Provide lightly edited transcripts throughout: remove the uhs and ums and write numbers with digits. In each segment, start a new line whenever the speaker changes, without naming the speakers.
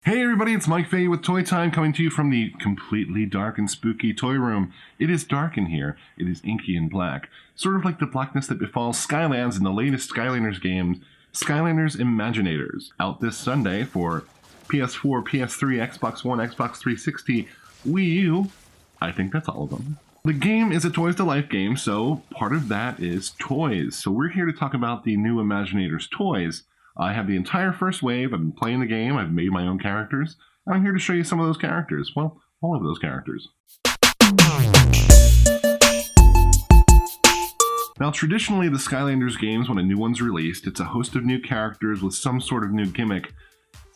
Hey everybody, it's Mike Fahey with Toy Time coming to you from the completely dark and spooky toy room. It is dark in here. It is inky and black, sort of like the blackness that befalls Skylands in the latest Skylanders game, Skylanders Imaginators, out this Sunday for PS4, PS3, Xbox One, Xbox 360, Wii U. I think that's all of them. The game is a Toys to Life game, so part of that is toys. So we're here to talk about the new Imaginators toys. I have the entire first wave. I've been playing the game. I've made my own characters. And I'm here to show you some of those characters. Well, all of those characters. Now, traditionally, the Skylanders games, when a new one's released, it's a host of new characters with some sort of new gimmick.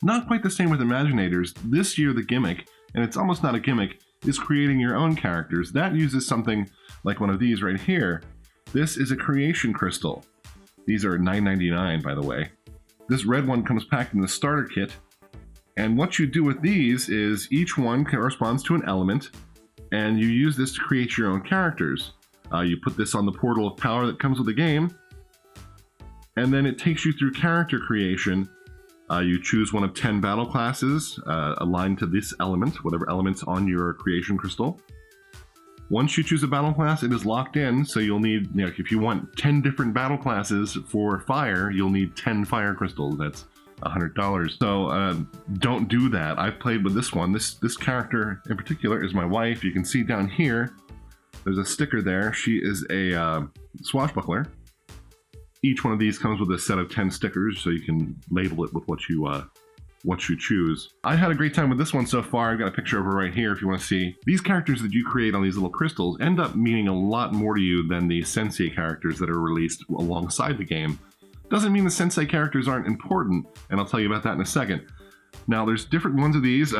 Not quite the same with Imaginators. This year, the gimmick, and it's almost not a gimmick, is creating your own characters. That uses something like one of these right here. This is a creation crystal. These are $9.99, by the way. This red one comes packed in the starter kit, and what you do with these is each one corresponds to an element, and you use this to create your own characters. You put this on the portal of power that comes with the game, and then it takes you through character creation. You choose one of 10 battle classes aligned to this element, whatever element's on your creation crystal. Once you choose a battle class, it is locked in, so you'll need, if you want 10 different battle classes for fire, you'll need 10 fire crystals. That's $100. So don't do that. I've played with this one. This character in particular is my wife. You can see down here, there's a sticker there. She is a swashbuckler. Each one of these comes with a set of 10 stickers, so you can label it with what you choose. I had a great time with this one so far. I've got a picture of her right here if you want to see. These characters that you create on these little crystals end up meaning a lot more to you than the sensei characters that are released alongside the game. Doesn't mean the sensei characters aren't important, and I'll tell you about that in a second. Now, there's different ones of these,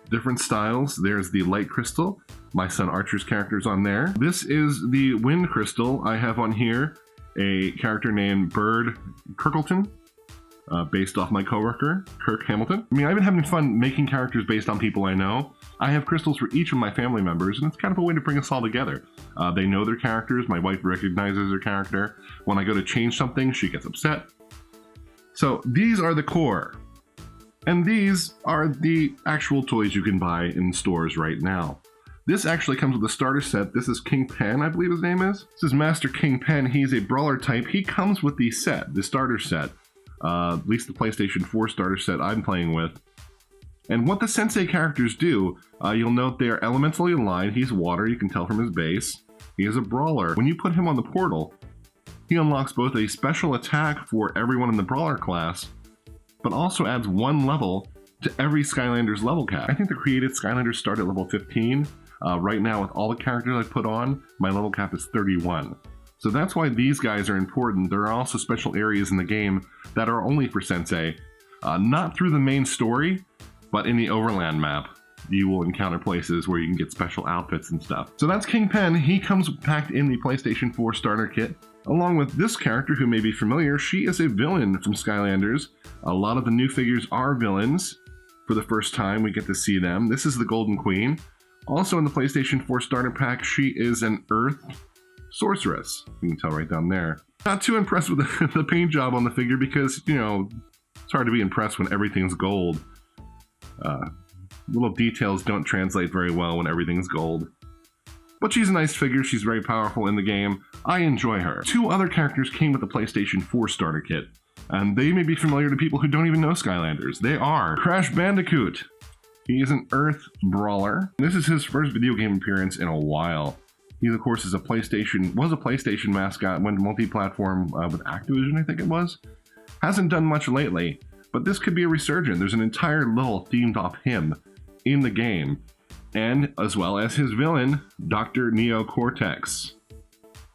different styles. There's the light crystal. My son Archer's character's on there. This is the wind crystal. I have on here a character named Bird Kirkleton. Based off my coworker, Kirk Hamilton. I mean, I've been having fun making characters based on people I know. I have crystals for each of my family members, and it's kind of a way to bring us all together. They know their characters. My wife recognizes their character. When I go to change something, she gets upset. So these are the core. And these are the actual toys you can buy in stores right now. This actually comes with a starter set. This is King Pen, I believe his name is. This is Master King Pen. He's a brawler type. He comes with the set, the starter set. At least the PlayStation 4 starter set I'm playing with. And what the sensei characters do, you'll note they are elementally aligned. He's water, you can tell from his base. He is a brawler. When you put him on the portal, he unlocks both a special attack for everyone in the brawler class, but also adds one level to every Skylanders level cap. I think the created Skylanders start at level 15. Right now, with all the characters I put on, my level cap is 31. So that's why these guys are important. There are also special areas in the game that are only for Sensei. Not through the main story, but in the Overland map. You will encounter places where you can get special outfits and stuff. So that's King Pen. He comes packed in the PlayStation 4 starter kit. Along with this character who may be familiar, she is a villain from Skylanders. A lot of the new figures are villains. For the first time, we get to see them. This is the Golden Queen. Also in the PlayStation 4 starter pack, she is an Earth sorceress. You can tell right down there. Not too impressed with the paint job on the figure because, it's hard to be impressed when everything's gold. Little details don't translate very well when everything's gold. But she's a nice figure. She's very powerful in the game. I enjoy her. Two other characters came with the PlayStation 4 starter kit, and they may be familiar to people who don't even know Skylanders. They are Crash Bandicoot. He is an Earth brawler. This is his first video game appearance in a while. He, of course, was a PlayStation mascot, went multi-platform with Activision, I think it was. Hasn't done much lately, but this could be a resurgence. There's an entire level themed off him in the game, and as well as his villain, Dr. Neo Cortex.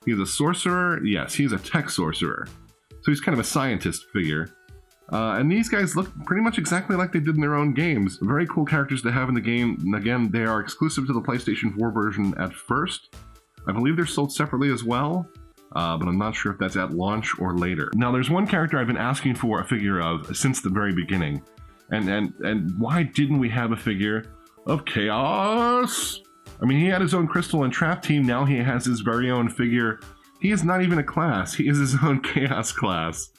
He's a sorcerer. Yes, he's a tech sorcerer. So he's kind of a scientist figure. And these guys look pretty much exactly like they did in their own games. Very cool characters to have in the game. And again, they are exclusive to the PlayStation 4 version at first. I believe they're sold separately as well, but I'm not sure if that's at launch or later. Now, there's one character I've been asking for a figure of since the very beginning. And why didn't we have a figure of Chaos? I mean, he had his own Crystal and Trap team. Now he has his very own figure. He is not even a class. He is his own Chaos class.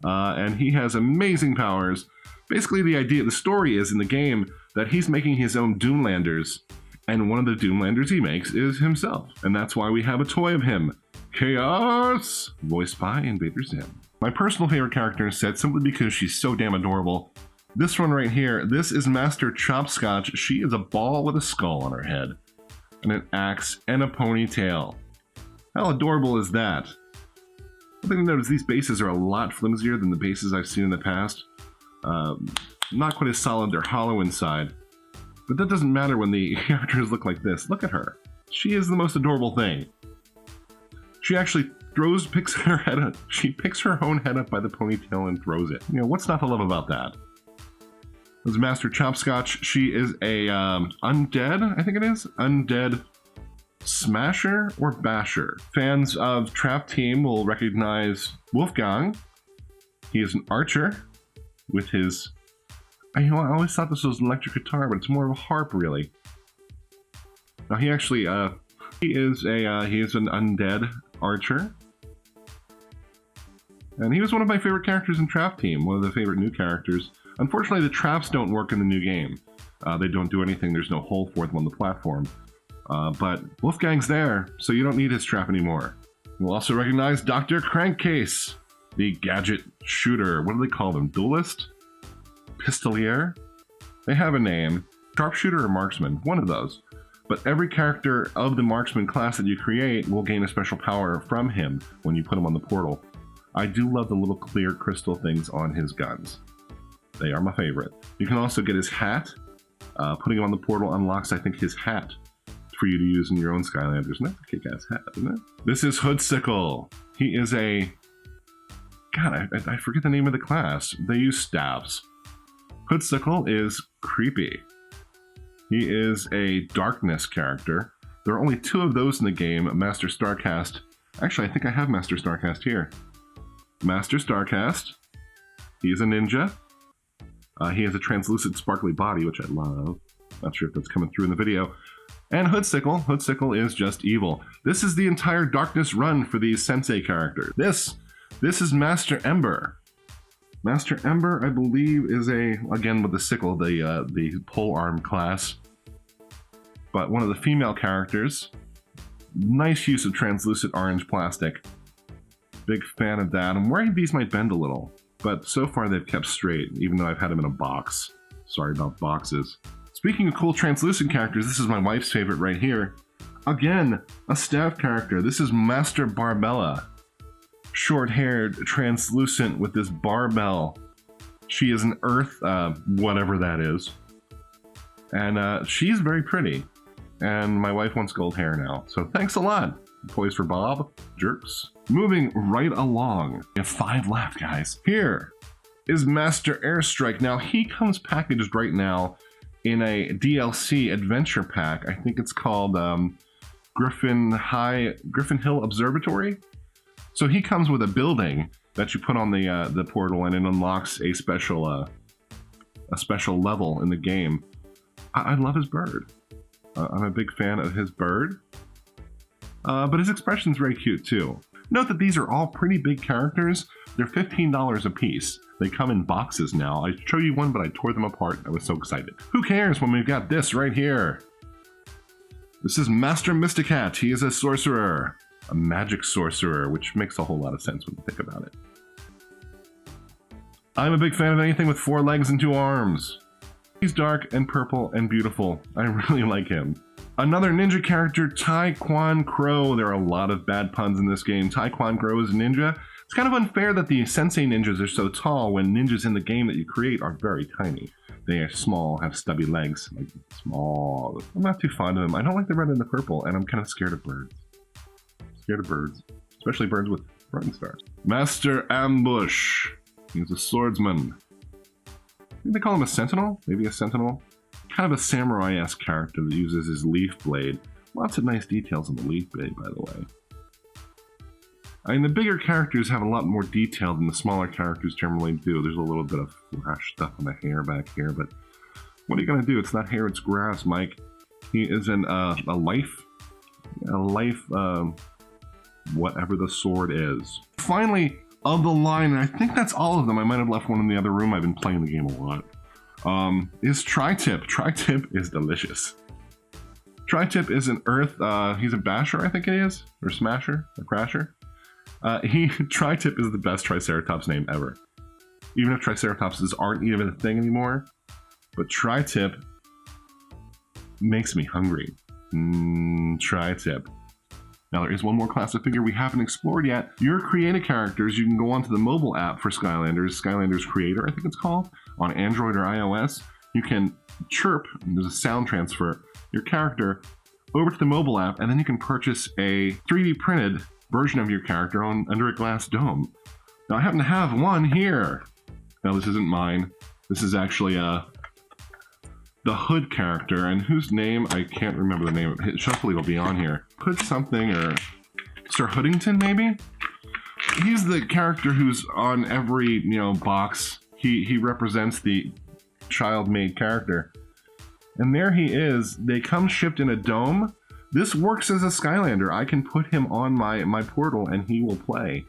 And he has amazing powers. Basically, the story is in the game that he's making his own Doomlanders, and one of the Doomlanders he makes is himself. And that's why we have a toy of him, Chaos, voiced by Invader Zim. My personal favorite character is said simply because she's so damn adorable. This one right here, this is Master Chomp Scotch. She is a ball with a skull on her head, and an axe, and a ponytail. How adorable is that? One thing to note is these bases are a lot flimsier than the bases I've seen in the past. Not quite as solid, they're hollow inside. But that doesn't matter when the characters look like this. Look at her. She is the most adorable thing. She actually picks her head up. She picks her own head up by the ponytail and throws it. You know, what's not to love about that? This is Master Chomp Scotch. She is a undead, I think it is? Undead smasher or basher. Fans of Trap Team will recognize Wolfgang. He is an archer with his... I always thought this was an electric guitar, but it's more of a harp, really. Now he actually, he is an undead archer. And he was one of my favorite characters in Trap Team, one of the favorite new characters. Unfortunately, the traps don't work in the new game. They don't do anything, there's no hole for them on the platform. But Wolfgang's there, so you don't need his trap anymore. We'll also recognize Dr. Crankcase, the gadget shooter. What do they call them? Duelist? Pistolier? They have a name. Sharpshooter or marksman, one of those. But every character of the marksman class that you create will gain a special power from him when you put him on the portal. I do love the little clear crystal things on his guns. They are my favorite. You can also get his hat. Putting him on the portal unlocks, I think, his hat for you to use in your own Skylanders. And that's a kick-ass hat, isn't it? This is Sickle. He is a... God, I forget the name of the class. They use staves. Sickle is creepy. He is a darkness character. There are only 2 of those in the game, Master Starcast. Actually, I think I have Master Starcast here. Master Starcast. He is a ninja. He has a translucent sparkly body, which I love. Not sure if that's coming through in the video. And Sickle. Sickle is just evil. This is the entire darkness run for these sensei characters. This is Master Ember. Master Ember, I believe, is again with the sickle, the pole arm class. But one of the female characters. Nice use of translucent orange plastic. Big fan of that. I'm worried these might bend a little, but so far they've kept straight, even though I've had them in a box. Sorry about boxes. Speaking of cool translucent characters, this is my wife's favorite right here. Again, a staff character. This is Master Barbella. Short-haired, translucent with this barbell. She is an earth, whatever that is. And she's very pretty. And my wife wants gold hair now, so thanks a lot. Toys for Bob, jerks. Moving right along. We have 5 left, guys. Here is Master Airstrike. Now, he comes packaged right now in a DLC adventure pack. I think it's called Griffin Hill Observatory. So he comes with a building that you put on the portal, and it unlocks a special level in the game. I love his bird. I'm a big fan of his bird. But his expression's very cute too. Note that these are all pretty big characters. They're $15 a piece. They come in boxes now. I showed you one, but I tore them apart. I was so excited. Who cares when we've got this right here? This is Master Mysticat. He is a sorcerer. A magic sorcerer, which makes a whole lot of sense when you think about it. I'm a big fan of anything with 4 legs and 2 arms. He's dark and purple and beautiful. I really like him. Another ninja character, Taekwon Crow. There are a lot of bad puns in this game. Taekwon Crow is a ninja. It's kind of unfair that the sensei ninjas are so tall when ninjas in the game that you create are very tiny. They are small, have stubby legs, like small. I'm not too fond of them. I don't like the red and the purple, and I'm kind of scared of birds. Scared of birds, especially birds with running stars. Master Ambush. He's a swordsman. I think they call him a sentinel? Maybe a sentinel? Kind of a samurai-esque character that uses his leaf blade. Lots of nice details on the leaf blade, by the way. I mean, the bigger characters have a lot more detail than the smaller characters generally do. There's a little bit of flash stuff on the hair back here, but what are you gonna do? It's not hair, it's grass, Mike. He is in a life, whatever the sword is. Finally, of the line, and I think that's all of them. I might have left one in the other room. I've been playing the game a lot. Is Tritip. Tritip is delicious. Tritip is an Earth, he's a basher, I think it is, or smasher, or crasher. Tritip is the best Triceratops name ever. Even if Triceratopses aren't even a thing anymore, but Tritip makes me hungry. Tritip. Now there is one more classic figure we haven't explored yet. Your creative characters, you can go onto the mobile app for Skylanders, Skylanders Creator, I think it's called, on Android or iOS. You can chirp, and there's a sound transfer, your character over to the mobile app, and then you can purchase a 3D printed version of your character under a glass dome. Now I happen to have one here. Now this isn't mine. This is actually the Hood character, and whose name I can't remember the name of it. Hopefully it'll be on here. Hood something, or Sir Hoodington maybe? He's the character who's on every box. He represents the child-made character. And there he is. They come shipped in a dome. This works as a Skylander. I can put him on my portal and he will play.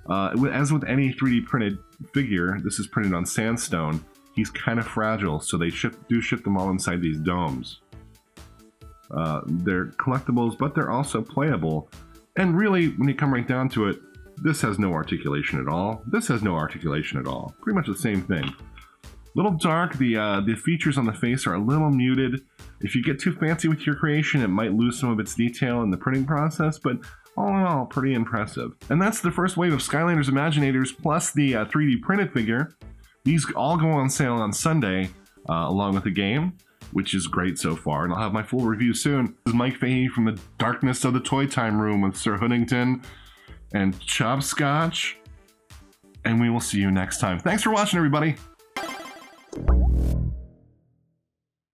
As with any 3D printed figure, this is printed on sandstone. He's kind of fragile, so they do ship them all inside these domes. They're collectibles, but they're also playable. And really, when you come right down to it, this has no articulation at all. This has no articulation at all. Pretty much the same thing. A little dark, the features on the face are a little muted. If you get too fancy with your creation, it might lose some of its detail in the printing process, but all in all, pretty impressive. And that's the first wave of Skylanders Imaginators plus the 3D printed figure. These all go on sale on Sunday, along with the game, which is great so far, and I'll have my full review soon. This is Mike Fahey from the darkness of the Toy Time Room with Sir Hoodington and Chomp Scotch, and we will see you next time. Thanks for watching, everybody!